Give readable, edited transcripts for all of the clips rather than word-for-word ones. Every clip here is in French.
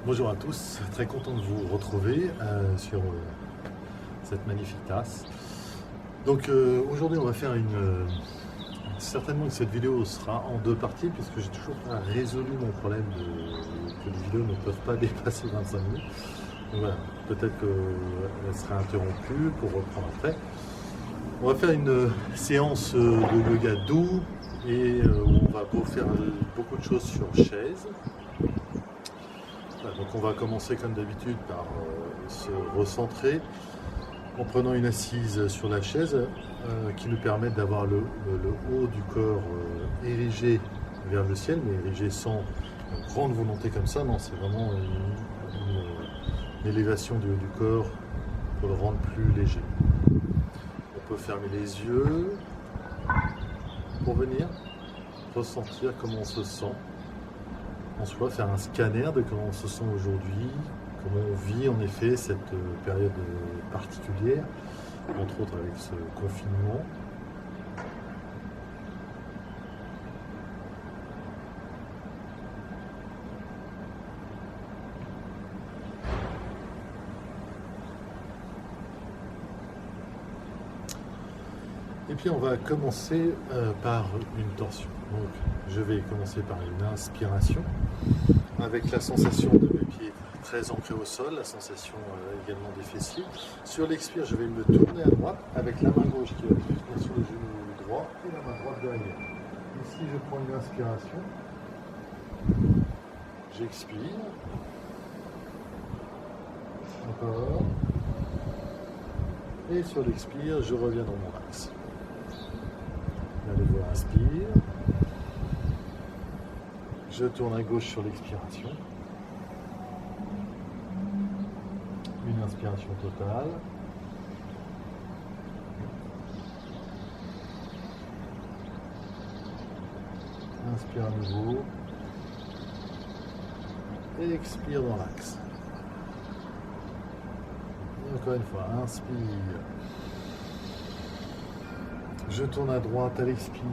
Bonjour à tous, très content de vous retrouver sur cette magnifique tasse. Donc aujourd'hui on va faire certainement que cette vidéo sera en deux parties puisque j'ai toujours pas résolu mon problème que les vidéos ne peuvent pas dépasser 25 minutes. Donc voilà, peut-être qu'elle sera interrompue pour reprendre après. On va faire une séance de yoga doux et on va faire beaucoup de choses sur chaise. Voilà, donc on va commencer comme d'habitude par se recentrer en prenant une assise sur la chaise qui nous permet d'avoir le haut du corps érigé vers le ciel, mais érigé sans grande volonté comme ça, non, c'est vraiment une élévation du corps pour le rendre plus léger. On peut fermer les yeux pour venir ressentir comment on se sent en soi, faire un scanner de comment on se sent aujourd'hui, comment on vit en effet cette période particulière, entre autres avec ce confinement. Et puis on va commencer par une torsion. Donc je vais commencer par une inspiration avec la sensation de mes pieds très ancrés au sol, la sensation également des fessiers. Sur l'expire, je vais me tourner à droite avec la main gauche qui va venir sur le genou droit et la main droite derrière. Ici, je prends une inspiration. J'expire. Encore. Et sur l'expire, je reviens dans mon axe. Allez voir, inspire. Je tourne à gauche sur l'expiration. Une inspiration totale. Inspire à nouveau. Et expire dans l'axe. Et encore une fois, inspire. Je tourne à droite à l'expire.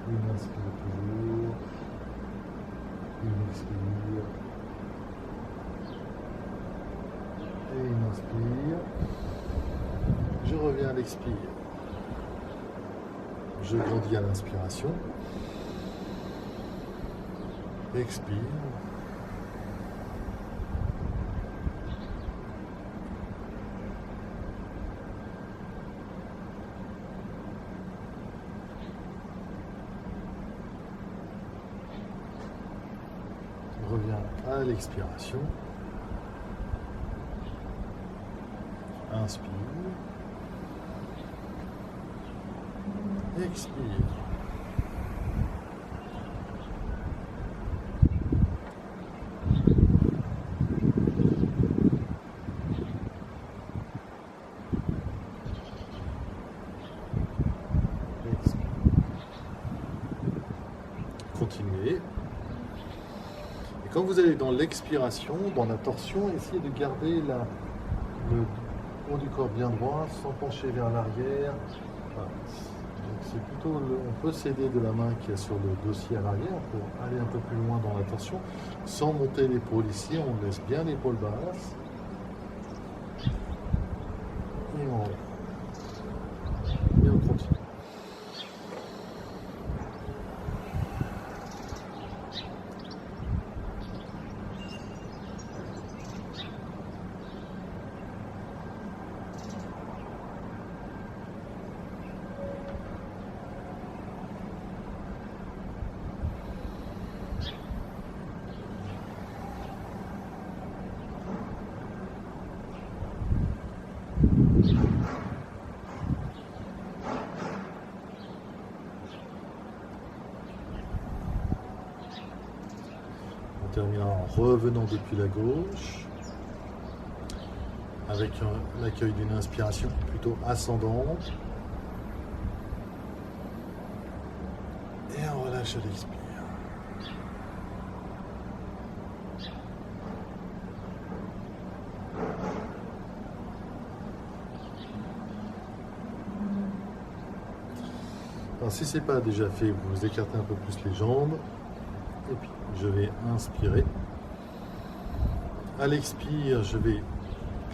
Une inspire toujours. Une expire. Et une inspire. Je reviens à l'expire. Je grandis à l'inspiration. Expire. Reviens à l'expiration. Inspire. Expire. Expire. Continuez. Quand vous allez dans l'expiration, dans la torsion, essayez de garder le haut du corps bien droit, sans pencher vers l'arrière. Voilà. C'est plutôt, on peut s'aider de la main qui est sur le dossier à l'arrière pour aller un peu plus loin dans la torsion, sans monter l'épaule ici. On laisse bien l'épaule basse. Et on continue. On termine en revenant depuis la gauche, avec l'accueil d'une inspiration plutôt ascendante. Et on relâche à l'expire. Alors si ce n'est pas déjà fait, vous écartez un peu plus les jambes. Et puis je vais inspirer. À l'expire, je vais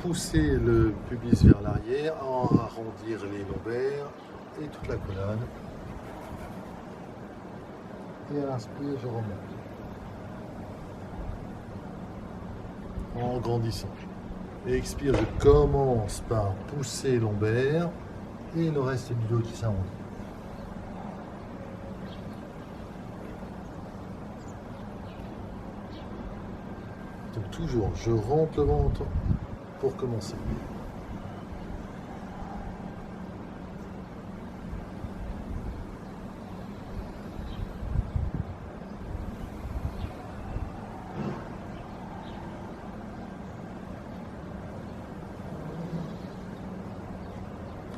pousser le pubis vers l'arrière, arrondir les lombaires et toute la colonne. Et à l'inspire, je remonte. En grandissant. Et expire, je commence par pousser lombaire et le reste du dos qui s'arrondit. Donc toujours, je rentre le ventre pour commencer.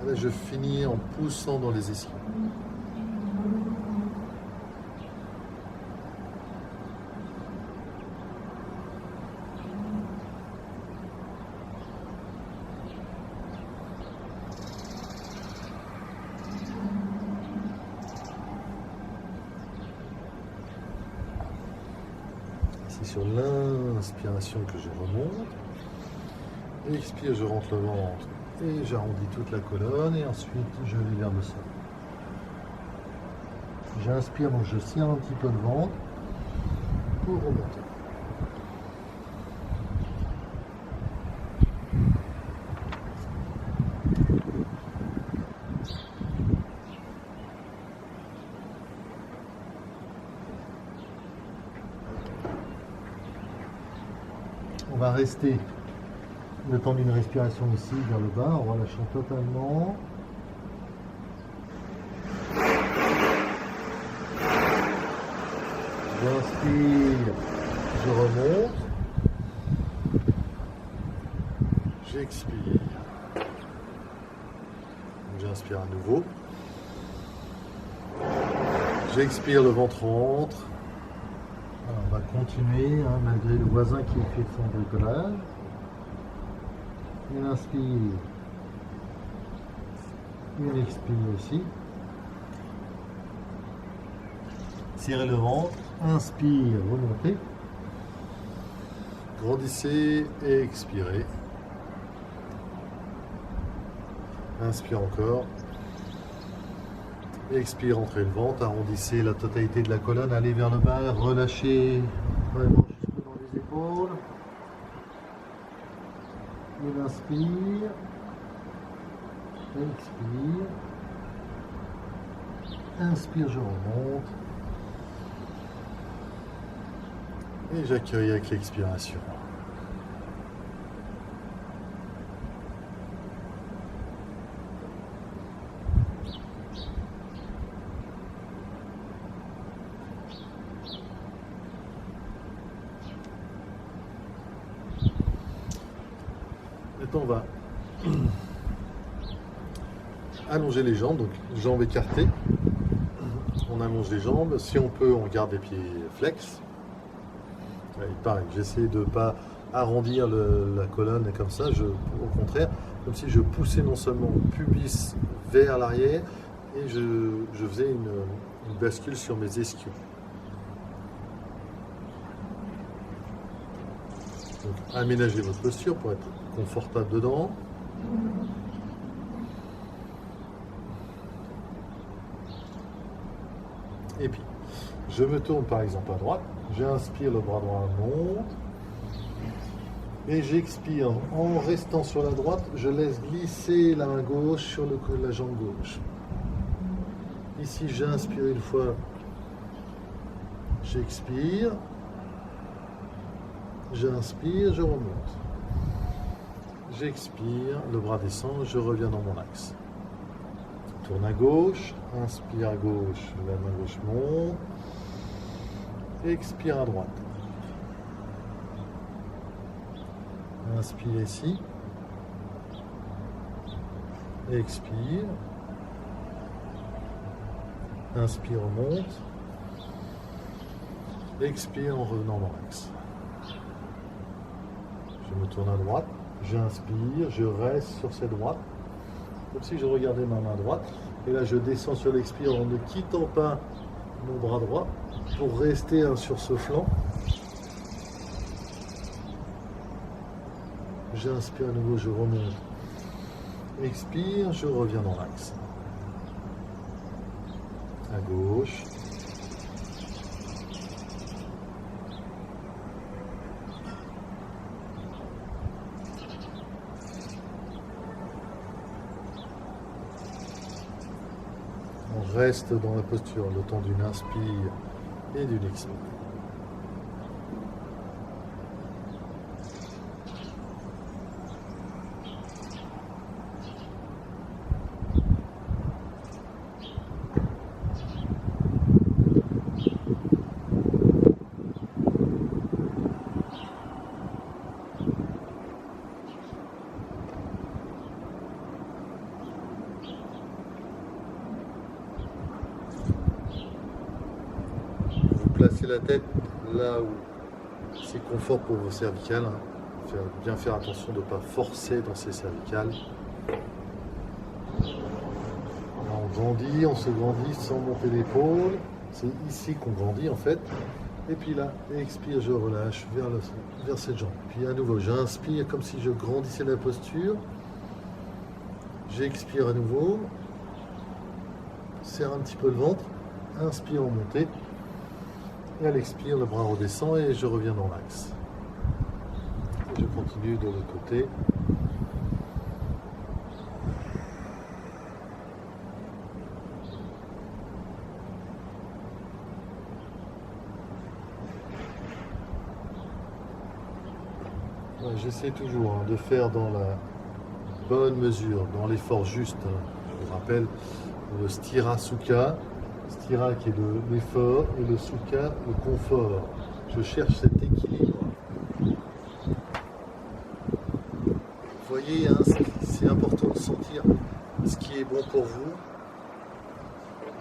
Là, je finis en poussant dans les ischions. C'est sur l'inspiration que je remonte. Expire, je rentre le ventre et j'arrondis toute la colonne et ensuite je vais vers le sol. J'inspire, donc je serre un petit peu le ventre pour remonter. On va rester le temps d'une respiration ici vers le bas en relâchant totalement. J'inspire, je remonte. J'expire. J'inspire à nouveau. J'expire, le ventre rentre. Alors, on va continuer malgré le voisin qui fait son bricolage. Il inspire, il expire aussi. Serrez le ventre, inspire, remontez. Grandissez et expirez. Inspire encore. Expire, entrez le ventre, arrondissez la totalité de la colonne, allez vers le bas, relâchez vraiment jusque dans les épaules. Il inspire, expire, inspire, je remonte et j'accueille avec l'expiration. Maintenant, on va allonger les jambes, donc jambes écartées. On allonge les jambes. Si on peut, on garde les pieds flex. Et pareil, j'essaie de ne pas arrondir la colonne comme ça. Au contraire, comme si je poussais non seulement le pubis vers l'arrière et je faisais une bascule sur mes ischions. Donc, aménagez votre posture pour être confortable dedans. Et puis, je me tourne par exemple à droite. J'inspire, le bras droit monte. Et j'expire. En restant sur la droite, je laisse glisser la main gauche sur la jambe gauche. Ici, j'inspire une fois. J'expire. J'inspire, je remonte. J'expire, le bras descend, je reviens dans mon axe. Tourne à gauche, inspire à gauche, la main gauche monte. Expire à droite. Inspire ici. Expire. Inspire, remonte. Expire en revenant dans l'axe. Je me tourne à droite, j'inspire, je reste sur cette droite, comme si je regardais ma main droite, Et là, je descends sur l'expire en ne quittant pas mon bras droit pour rester sur ce flanc. J'inspire à nouveau, je remonte. Expire, je reviens dans l'axe. À gauche. On reste dans la posture le temps d'une inspire et d'une expire. Placez la tête là où c'est confort pour vos cervicales. Bien faire attention de ne pas forcer dans ces cervicales. Là, on grandit, on se grandit sans monter l'épaule. C'est ici qu'on grandit en fait. Et puis là, expire, je relâche vers cette jambe. Puis à nouveau, j'inspire comme si je grandissais la posture. J'expire à nouveau. Serre un petit peu le ventre. Inspire en montée. Et à l'expire, le bras redescend et je reviens dans l'axe. Je continue de l'autre côté. J'essaie toujours de faire dans la bonne mesure, dans l'effort juste. Je vous rappelle le Sthira Sukha. Stira qui est l'effort et le Sukha le confort. Je cherche cet équilibre. Vous voyez, c'est important de sentir ce qui est bon pour vous.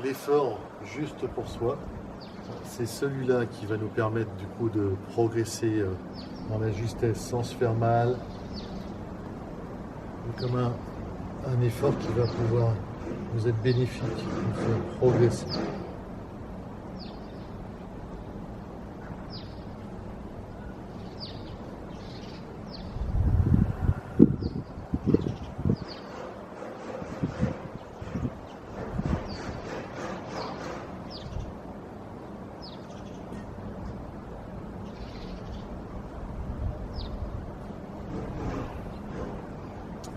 L'effort juste pour soi, c'est celui-là qui va nous permettre du coup de progresser dans la justesse sans se faire mal. C'est comme un effort qui va pouvoir vous être bénéfique, vous faire progresser.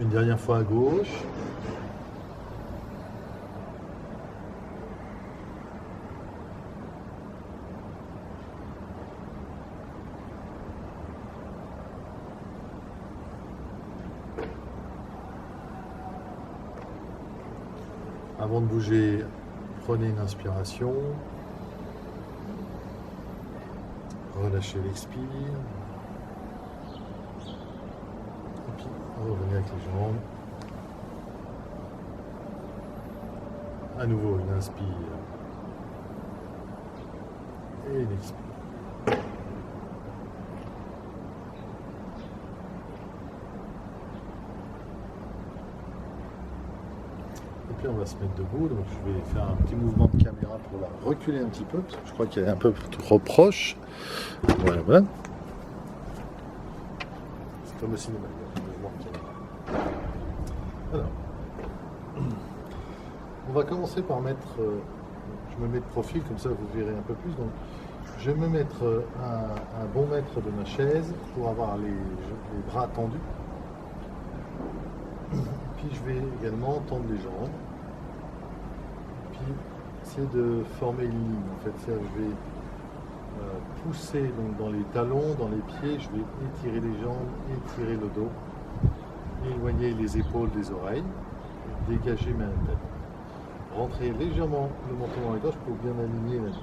Une dernière fois à gauche. Avant de bouger, prenez une inspiration. Relâchez l'expire. Et puis revenez avec les jambes. À nouveau une inspire et une expire. Et puis on va se mettre debout, donc je vais faire un petit mouvement de caméra pour la reculer un petit peu, parce que je crois qu'elle est un peu trop proche. Voilà, voilà. C'est comme au cinéma, il y a un mouvement de caméra. Alors, on va commencer par mettre, je me mets de profil, comme ça vous verrez un peu plus. Donc, je vais me mettre un bon mètre de ma chaise pour avoir les bras tendus. Puis je vais également tendre les jambes. Puis essayer de former une ligne. En fait, ça, je vais pousser donc, dans les talons, dans les pieds. Je vais étirer les jambes, étirer le dos, éloigner les épaules des oreilles, dégager ma tête. Rentrer légèrement le menton dans les gorges pour bien aligner la nuque.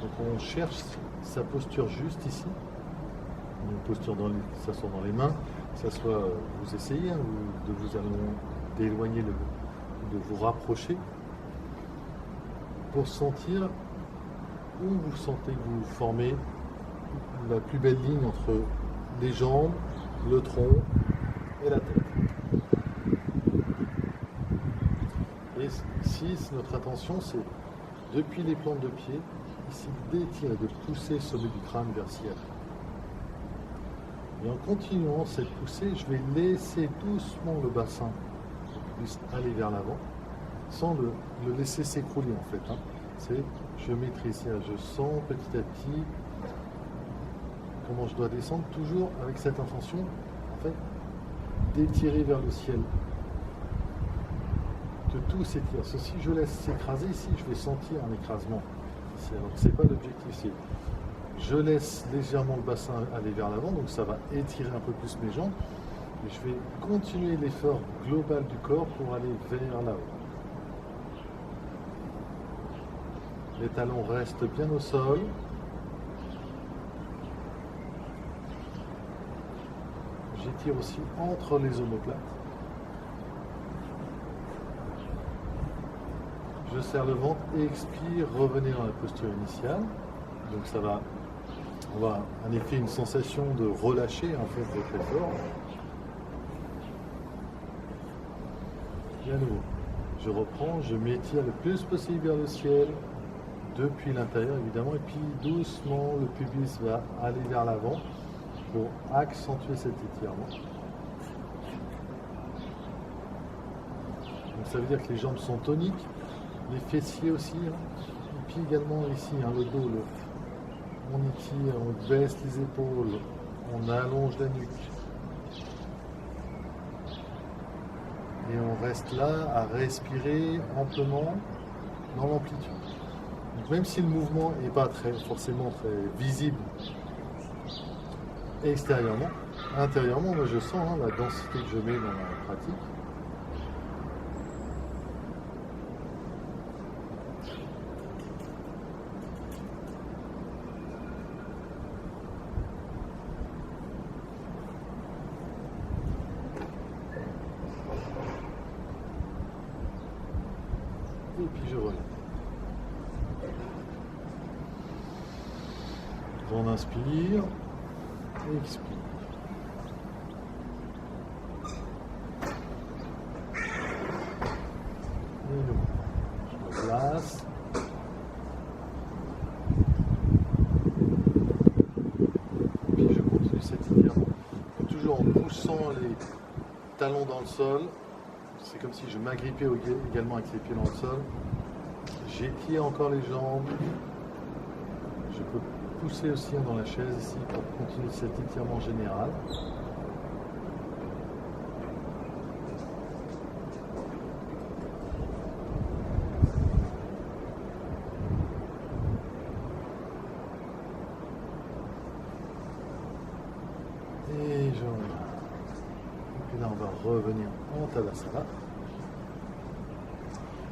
Donc on cherche sa posture juste ici. Une posture s'asseoir dans les mains, que ce soit vous essayez ou d'éloigner, de vous rapprocher pour sentir où vous sentez que vous formez la plus belle ligne entre les jambes, le tronc et la tête. Et ici, notre intention, c'est depuis les plantes de pied, ici d'étirer, de pousser le sommet du crâne vers ciel. Et en continuant cette poussée, je vais laisser doucement le bassin puisse aller vers l'avant, sans le laisser s'écrouler en fait. C'est, je maîtrise, je sens petit à petit comment je dois descendre, toujours avec cette intention, en fait, d'étirer vers le ciel. Que tout s'étire. Si je laisse s'écraser ici, je vais sentir un écrasement. Alors que ce n'est pas l'objectif ici. Je laisse légèrement le bassin aller vers l'avant, donc ça va étirer un peu plus mes jambes. Et je vais continuer l'effort global du corps pour aller vers là-haut. Les talons restent bien au sol. J'étire aussi entre les omoplates. Je serre le ventre, expire, revenez dans la posture initiale. Donc ça va, on va en effet une sensation de relâcher en fait votre effort. Et à nouveau, je reprends, je m'étire le plus possible vers le ciel, depuis l'intérieur évidemment, et puis doucement le pubis va aller vers l'avant pour accentuer cet étirement. Donc ça veut dire que les jambes sont toniques, les fessiers aussi, et puis également ici, le dos, on étire, on baisse les épaules, on allonge la nuque. Et on reste là à respirer amplement dans l'amplitude. Donc même si le mouvement n'est pas forcément très visible extérieurement, intérieurement, moi je sens la densité que je mets dans la pratique. Et puis je relève. On inspire, expire. Et nous, je me place. Et puis je continue cet étirement. Toujours en poussant les talons dans le sol. C'est comme si je m'agrippais également avec les pieds dans le sol. J'étire encore les jambes. Je peux pousser aussi dans la chaise ici pour continuer cet étirement général. Et je reviens. Et puis là on va revenir en Tadasana.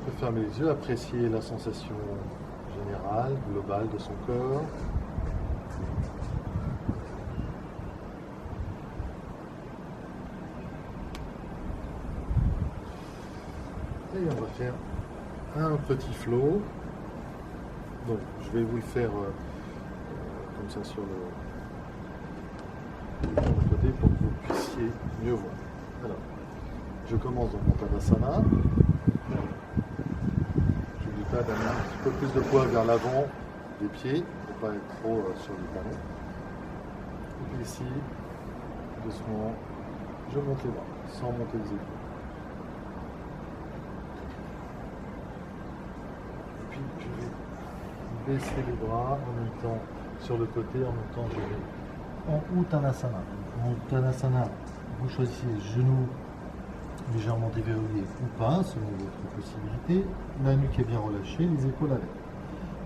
On peut fermer les yeux, apprécier la sensation générale, globale de son corps. Et on va faire un petit flow. Donc je vais vous le faire comme ça sur le côté pour que vous puissiez mieux voir. Alors, je commence dans mon Tadasana. N'oublie pas d'amener un petit peu plus de poids vers l'avant des pieds pour ne pas être trop sur les talons. Et puis ici, doucement, je monte les bras sans monter les épaules. Puis je vais baisser les bras en même temps sur le côté, en même temps je vais en Uttanasana. En Uttanasana, vous choisissez les genoux légèrement déverrouillés ou pas, selon votre possibilité. La nuque est bien relâchée, les épaules à l'air.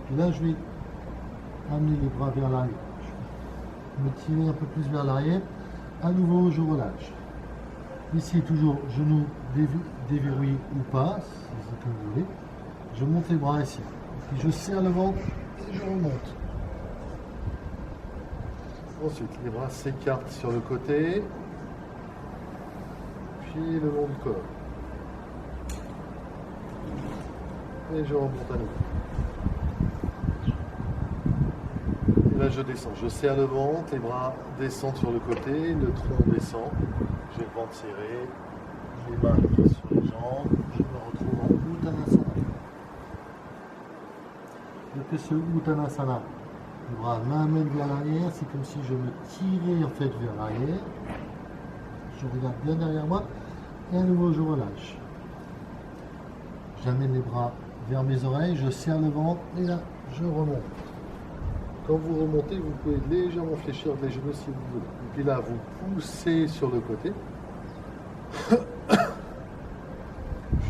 Puis là, je vais amener les bras vers l'arrière. Je vais me tirer un peu plus vers l'arrière. À nouveau, je relâche. Ici, toujours genoux déverrouillés ou pas, si c'est comme vous voulez. Je monte les bras ici. Puis je serre le ventre et je remonte. Ensuite, les bras s'écartent sur le côté. Puis le long du corps. Et je remonte à nouveau. Et là, je descends. Je serre le ventre, les bras descendent sur le côté, le tronc descend. J'ai le ventre serré, les mains sur les jambes. Je me retrouve en Uttanasana. fais ce Uttanasana, les bras m'amènent vers l'arrière, c'est comme si je me tirais en fait vers l'arrière. Je regarde bien derrière moi et à nouveau je relâche. J'amène les bras vers mes oreilles, je serre le ventre et là je remonte. Quand vous remontez, vous pouvez légèrement fléchir les genoux si vous voulez. Et puis là, vous poussez sur le côté.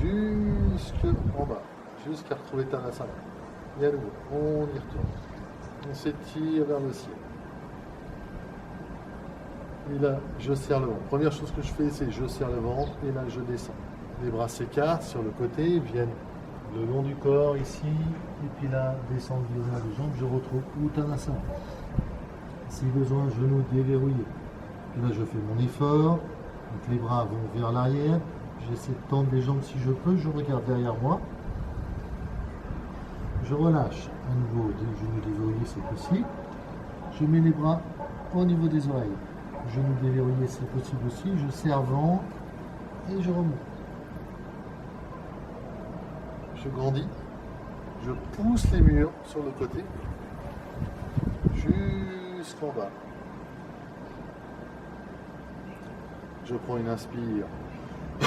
Jusqu'en bas, jusqu'à retrouver Tadasana. Et à nouveau, on y retourne. On s'étire vers le ciel. Et là, je serre le ventre. Première chose que je fais, c'est je serre le ventre et là, je descends. Les bras s'écartent sur le côté, viennent le long du corps ici, et puis là, descendre les jambes, je retrouve Uttanasana. Si besoin, genoux déverrouillés. Puis là, je fais mon effort, donc les bras vont vers l'arrière, j'essaie de tendre les jambes si je peux, je regarde derrière moi. Je relâche à nouveau des genoux déverrouillés, c'est possible. Je mets les bras au niveau des oreilles. Genoux déverrouillés, c'est possible aussi. Je serre ventre et je remonte. Je grandis, je pousse les murs sur le côté jusqu'en bas. Je prends une inspire,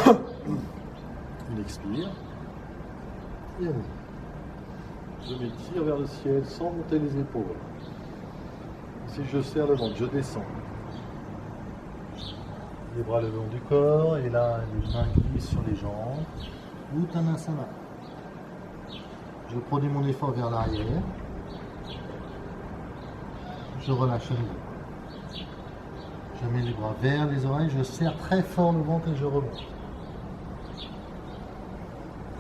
une expire, et à nouveau. Je m'étire vers le ciel sans monter les épaules. Si je serre le ventre, je descends. Les bras le long du corps, et là, les mains glissent sur les jambes. Uttanasana. Je produis mon effort vers l'arrière. Je relâche à nouveau. Je mets les bras vers les oreilles, je serre très fort le ventre et je remonte.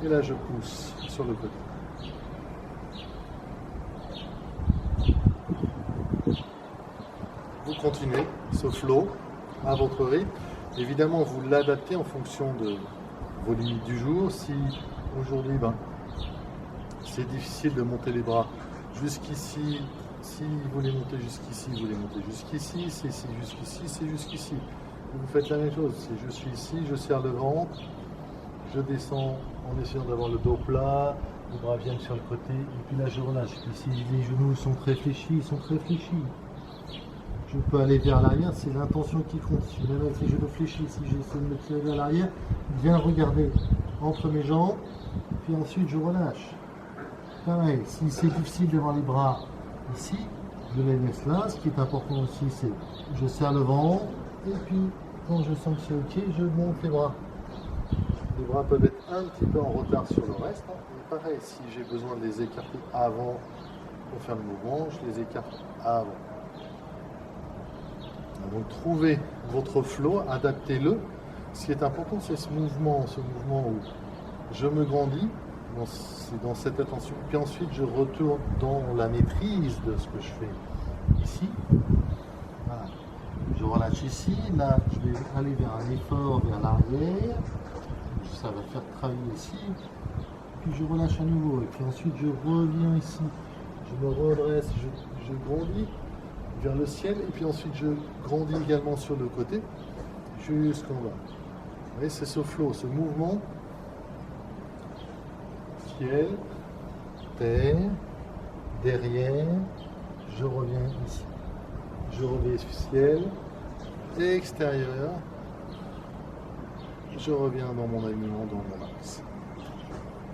Et là, je pousse sur le côté. Vous continuez ce flow à votre rythme. Évidemment, vous l'adaptez en fonction de vos limites du jour. Si aujourd'hui, c'est difficile de monter les bras jusqu'ici, si vous les montez jusqu'ici, vous les montez jusqu'ici, c'est ici jusqu'ici, c'est jusqu'ici. Vous faites la même chose. Si je suis ici, je serre le ventre, je descends en essayant d'avoir le dos plat, les bras viennent sur le côté, et puis là je relâche. Et si les genoux sont très fléchis, ils sont très fléchis. Je peux aller vers l'arrière, c'est l'intention qui compte. Si même avec les genoux fléchis, si j'essaie de me tirer vers l'arrière, bien regarder entre mes jambes, puis ensuite je relâche. Pareil, si c'est difficile d'avoir les bras ici, je les laisse là. Ce qui est important aussi, c'est je serre le ventre, et puis quand je sens que c'est ok, je monte les bras. Les bras peuvent être un petit peu en retard sur le reste. Mais pareil, si j'ai besoin de les écarter avant pour faire le mouvement, je les écarte avant. Donc trouvez votre flow, adaptez-le. Ce qui est important, c'est ce mouvement où je me grandis, c'est dans cette attention. Puis ensuite, je retourne dans la maîtrise de ce que je fais ici. Voilà. Je relâche ici. Là, je vais aller vers un effort vers l'arrière. Ça va faire travailler ici. Puis je relâche à nouveau. Et puis ensuite, je reviens ici. Je me redresse, je grandis vers le ciel, et puis ensuite je grandis également sur le côté jusqu'en bas. Vous voyez, c'est ce flow, ce mouvement. Ciel, terre, derrière, je reviens ici. Je reviens ciel, extérieur, je reviens dans mon alignement, dans mon axe.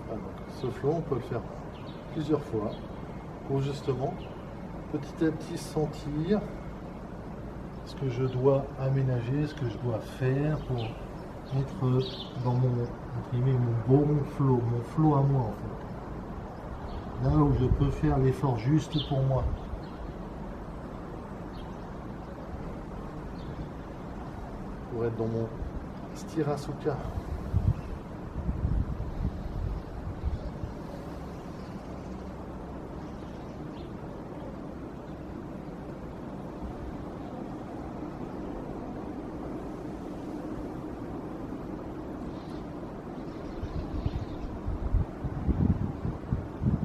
Voilà, ce flow, on peut le faire plusieurs fois pour justement petit à petit sentir ce que je dois aménager, ce que je dois faire pour être dans mon flow à moi en fait. Là où je peux faire l'effort juste pour moi. Pour être dans mon Sthirasukha.